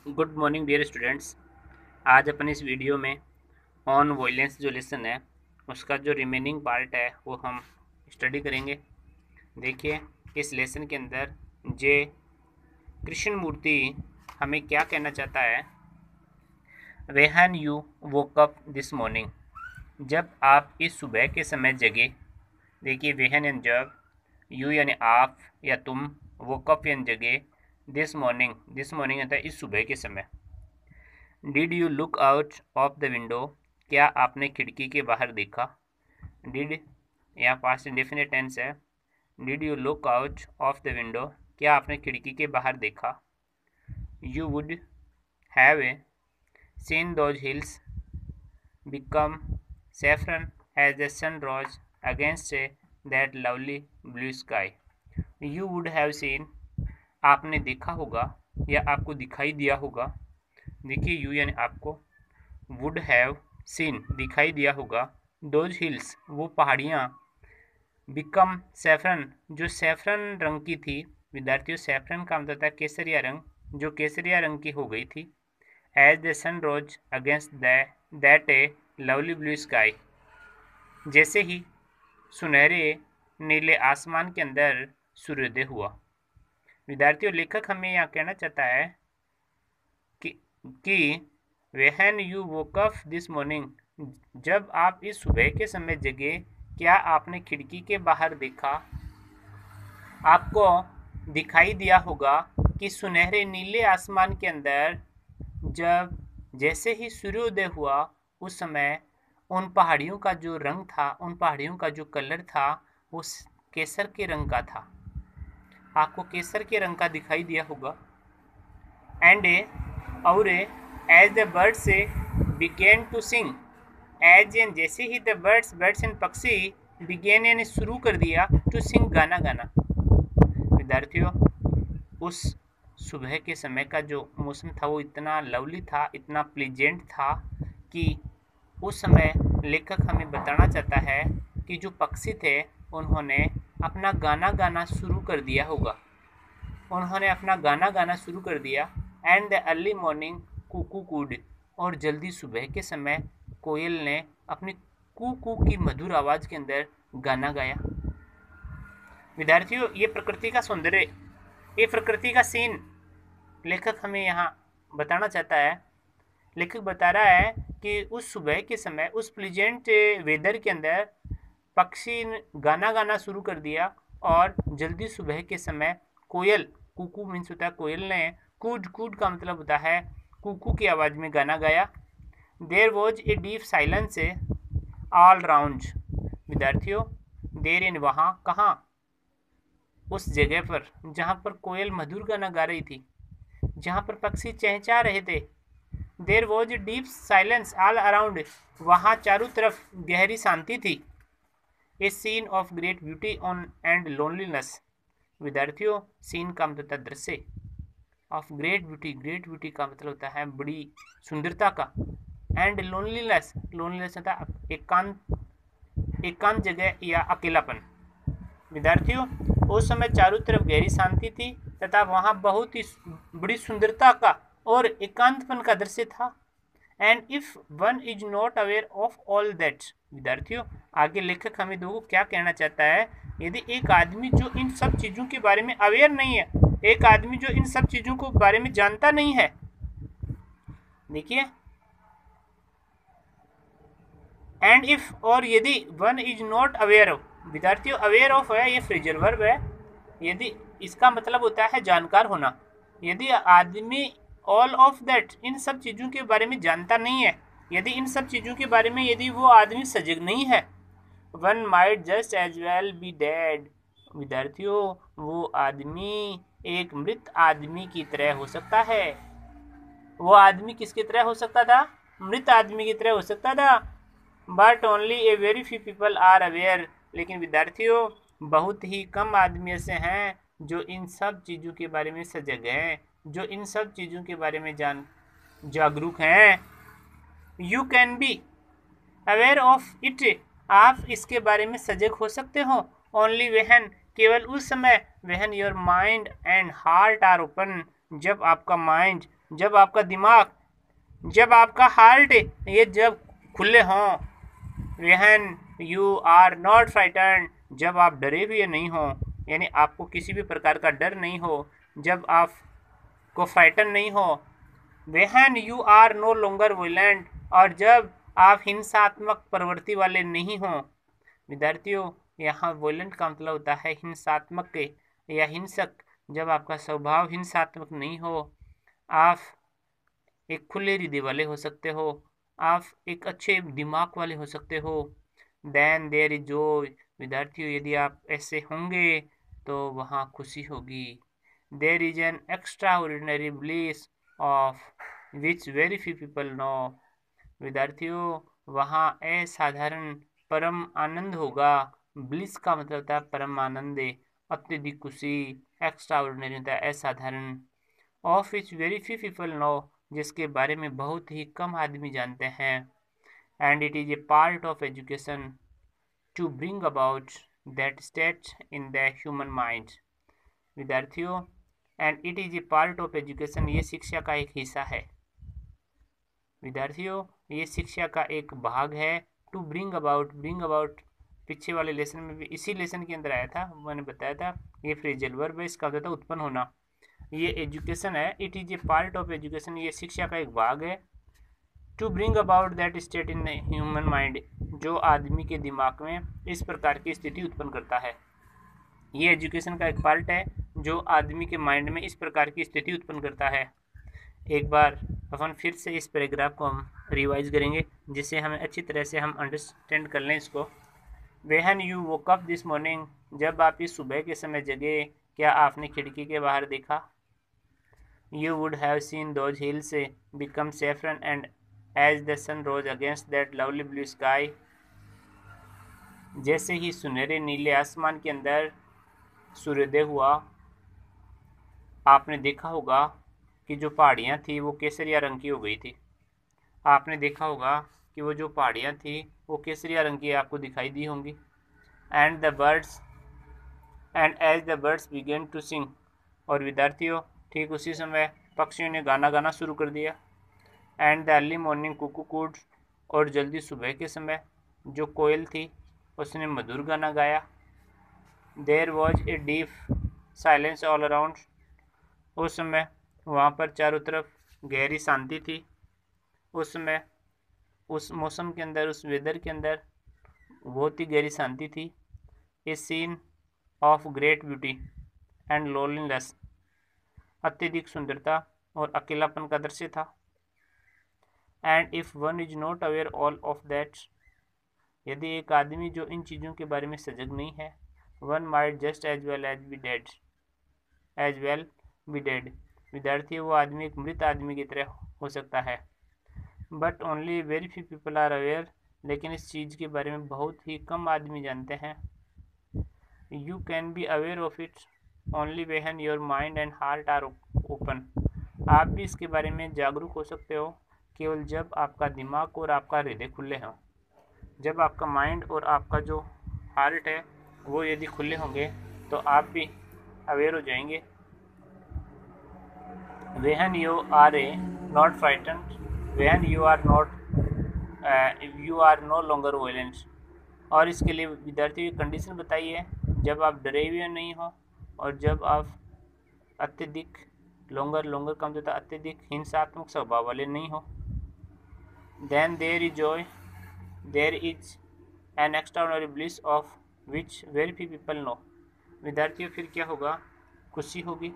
Good morning dear students. आज अपन इस video में ऑन वॉयलेंस जो लेसन है उसका जो रिमेनिंग पार्ट है वो हम स्टडी करेंगे। देखिए, इस लेसन के अंदर जे कृष्णमूर्ति हमें क्या कहना चाहता है। When you woke up this morning, जब आप इस सुबह के समय जगे। देखिए, व्हेन यानी जब, यू यानी आप या तुम, वोक अप यानी जगे, दिस मॉर्निंग होता है इस सुबह के समय। Did you look out of the window, क्या आपने खिड़की के बाहर देखा। डिड या पास्ट इंडेफिनिट टेंस है। Did you look out of the window, क्या आपने खिड़की के बाहर देखा। You would have seen those hills become saffron as the sun rose against that lovely blue sky. You would have seen, आपने देखा होगा या आपको दिखाई दिया होगा। देखिए, यू यानी आपको, वुड हैव सीन दिखाई दिया होगा, दोज हिल्स वो पहाड़ियाँ, बिकम सैफरन जो सैफरन रंग की थी। विद्यार्थियों, सैफरन का मतलब था केसरिया रंग, जो केसरिया रंग की हो गई थी। As the sun rose against that a lovely blue sky, जैसे ही सुनहरे नीले आसमान के अंदर सूर्योदय हुआ। विद्यार्थियों, लेखक हमें यहाँ कहना चाहता है कि when you woke up this morning, जब आप इस सुबह के समय जगे, क्या आपने खिड़की के बाहर देखा। आपको दिखाई दिया होगा कि सुनहरे नीले आसमान के अंदर जब जैसे ही सूर्योदय हुआ, उस समय उन पहाड़ियों का जो रंग था, उन पहाड़ियों का जो कलर था, वो केसर के रंग का था। आपको केसर के रंग का दिखाई दिया होगा। एंड और as the birds began to sing, as an जैसे ही द बर्ड्स एंड पक्षी बिगेन यानी शुरू कर दिया, टू सिंग गाना गाना। विद्यार्थियों, उस सुबह के समय का जो मौसम था वो इतना लवली था, इतना प्लीजेंट था कि उस समय लेखक हमें बताना चाहता है कि जो पक्षी थे उन्होंने अपना गाना गाना शुरू कर दिया होगा। उन्होंने अपना गाना गाना शुरू कर दिया। And the early morning cuckoo cooed, और जल्दी सुबह के समय कोयल ने अपनी कू की मधुर आवाज़ के अंदर गाना गाया। विद्यार्थियों, ये प्रकृति का सौंदर्य, ये प्रकृति का सीन लेखक हमें यहाँ बताना चाहता है। लेखक बता रहा है कि उस सुबह के समय, उस प्लीजेंट वेदर के अंदर पक्षी ने गाना गाना शुरू कर दिया, और जल्दी सुबह के समय कोयल, कुकू मीन्स होता है कोयल ने, कूड कूड का मतलब होता है कुकू की आवाज़ में गाना गाया। देर was a deep silence all round. विद्यार्थियों, देर इन वहाँ, कहाँ, उस जगह पर जहाँ पर कोयल मधुर गाना गा रही थी, जहाँ पर पक्षी चहचहा रहे थे। There was a deep silence all around, वहाँ चारों तरफ गहरी शांति थी। A scene of great beauty on and loneliness. विद्यार्थियों, सीन का मतलब होता है दृश्य, of great beauty, great beauty का मतलब होता है बड़ी सुंदरता का, एंड लोनलीनेस, लोनलीनेस होता है एकांत जगह या अकेलापन। विद्यार्थियों, उस समय चारों तरफ गहरी शांति थी तथा वहाँ बहुत ही बड़ी सुंदरता का और एकांतपन का दृश्य था। And if one is not aware of all that. विद्यार्थियों, आगे लेखक हमें दो क्या कहना चाहता है। यदि एक आदमी जो इन सब चीज़ों के बारे में अवेयर नहीं है, एक आदमी जो इन सब चीज़ों को बारे में जानता नहीं है, देखिए, एंड इफ, और यदि one is not aware of. विद्यार्थियों, अवेयर ऑफ है, ये फ्रेजल वर्ब है। यदि इसका मतलब होता है जानकार होना। यदि आदमी ऑल ऑफ दैट, इन सब चीज़ों के बारे में जानता नहीं है, यदि इन सब चीज़ों के बारे में यदि वो आदमी सजग नहीं है, one might just as well be dead. विद्यार्थियों, वो आदमी एक मृत आदमी की तरह हो सकता है। वो आदमी किसकी तरह हो सकता था? मृत आदमी की तरह हो सकता था। But only a very few people are aware. लेकिन विद्यार्थियों, बहुत ही कम आदमी ऐसे हैं जो इन सब चीज़ों के बारे में सजग हैं, जो इन सब चीज़ों के बारे में जागरूक हैं। You can be aware of it, आप इसके बारे में सजग हो सकते हो। ओनली वेहन, केवल उस समय, when your mind and heart are open, जब आपका माइंड, जब आपका दिमाग, जब आपका हार्ट ये जब खुले हों, when you are not frightened, जब आप डरे हुए नहीं हो, यानी आपको किसी भी प्रकार का डर नहीं हो, जब आपको फ्राइटन नहीं हो, when you are no longer violent, और जब आप हिंसात्मक प्रवृत्ति वाले नहीं हो। विद्यार्थियों, यहाँ वायलेंट का मतलब होता है हिंसात्मक के या हिंसक। जब आपका स्वभाव हिंसात्मक नहीं हो, आप एक खुले हृदय वाले हो सकते हो, आप एक अच्छे दिमाग वाले हो सकते हो। Then there is joy. विद्यार्थियों, यदि आप ऐसे होंगे तो वहाँ खुशी होगी। There is an extraordinary bliss of which very few people know. विद्यार्थियों, वहाँ असाधारण परम आनंद होगा। ब्लिस का मतलब होता है परम आनंद, अत्यधिक खुशी। एक्स्ट्रा ऑर्डिनरी होता है असाधारण। Of which very few people know, जिसके बारे में बहुत ही कम आदमी जानते हैं। And it is a part of education to bring about that state in the human mind. विद्यार्थियों, and it is a part of education, ये शिक्षा का एक हिस्सा है। विद्यार्थियों, ये शिक्षा का एक भाग है। टू ब्रिंग अबाउट पीछे वाले लेसन में भी, इसी लेसन के अंदर आया था, मैंने बताया था। ये फ्रेजल वर्ब है, इसका होता था उत्पन्न होना। ये एजुकेशन है, it is a part of education, ये शिक्षा का एक भाग है। To bring about that state in human mind, जो आदमी के दिमाग में इस प्रकार की स्थिति उत्पन्न करता है। ये एजुकेशन का एक पार्ट है जो आदमी के माइंड में इस प्रकार की स्थिति उत्पन्न करता है। एक बार अपन फिर से इस पैराग्राफ को हम रिवाइज करेंगे, जिससे हमें अच्छी तरह से हम अंडरस्टैंड कर लें इसको। When you woke up this morning, जब आप इस सुबह के समय जगे, क्या आपने खिड़की के बाहर देखा? You would have seen those hills become saffron and as the sun rose against that lovely blue sky, जैसे ही सुनहरे नीले आसमान के अंदर सूर्योदय हुआ, आपने देखा होगा कि जो पहाड़ियाँ थी वो केसरिया रंग की हो गई थी। आपने देखा होगा कि वो जो पहाड़ियाँ थी वो केसरिया रंग की आपको दिखाई दी होंगी। And the birds and as the birds began to sing, और विद्यार्थियों, ठीक उसी समय पक्षियों ने गाना गाना शुरू कर दिया। And the early morning cuckoo cooed, और जल्दी सुबह के समय जो कोयल थी उसने मधुर गाना गाया। There was a deep silence all around, उस समय वहाँ पर चारों तरफ गहरी शांति थी। उस समय उस मौसम के अंदर, उस वेदर के अंदर बहुत ही गहरी शांति थी। A scene of great beauty and loneliness, अत्यधिक सुंदरता और अकेलापन का दृश्य था। And if one is not aware all of that, यदि एक आदमी जो इन चीज़ों के बारे में सजग नहीं है, one might just as well be dead. विद्यार्थी, वो आदमी एक मृत आदमी की तरह हो सकता है। But only very few people are aware, लेकिन इस चीज़ के बारे में बहुत ही कम आदमी जानते हैं। You can be aware of it only when your mind and heart are open, आप भी इसके बारे में जागरूक हो सकते हो केवल जब आपका दिमाग और आपका हृदय खुले हों। जब आपका माइंड और आपका जो हार्ट है वो यदि खुले होंगे तो आप भी अवेयर हो जाएंगे। When you are not frightened, when you are no longer violent, और इसके लिए विद्यार्थी की कंडीशन बताइए, जब आप डरे हुए नहीं हो और जब आप अत्यधिक लॉन्गर का मतलब अत्यधिक हिंसात्मक स्वभाव वाले नहीं हो। Then there is joy, there is an extraordinary bliss of which very few people know. विद्यार्थियों, फिर क्या होगा? खुशी होगी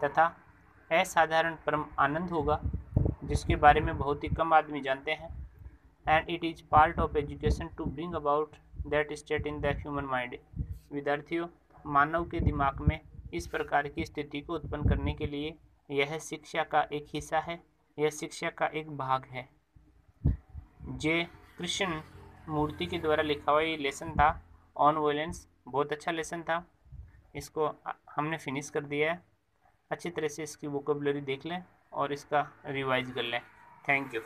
तथा असाधारण परम आनंद होगा, जिसके बारे में बहुत ही कम आदमी जानते हैं। And it is part of education to bring about that state in the human mind. विद्यार्थियों, मानव के दिमाग में इस प्रकार की स्थिति को उत्पन्न करने के लिए यह शिक्षा का एक हिस्सा है, यह शिक्षा का एक भाग है। जे कृष्ण मूर्ति के द्वारा लिखा हुआ ये लेसन था ऑन वायलेंस, बहुत अच्छा लेसन था। इसको हमने फिनिश कर दिया है। अच्छी तरह से इसकी वोकेबुलरी देख लें और इसका रिवाइज कर लें। Thank you.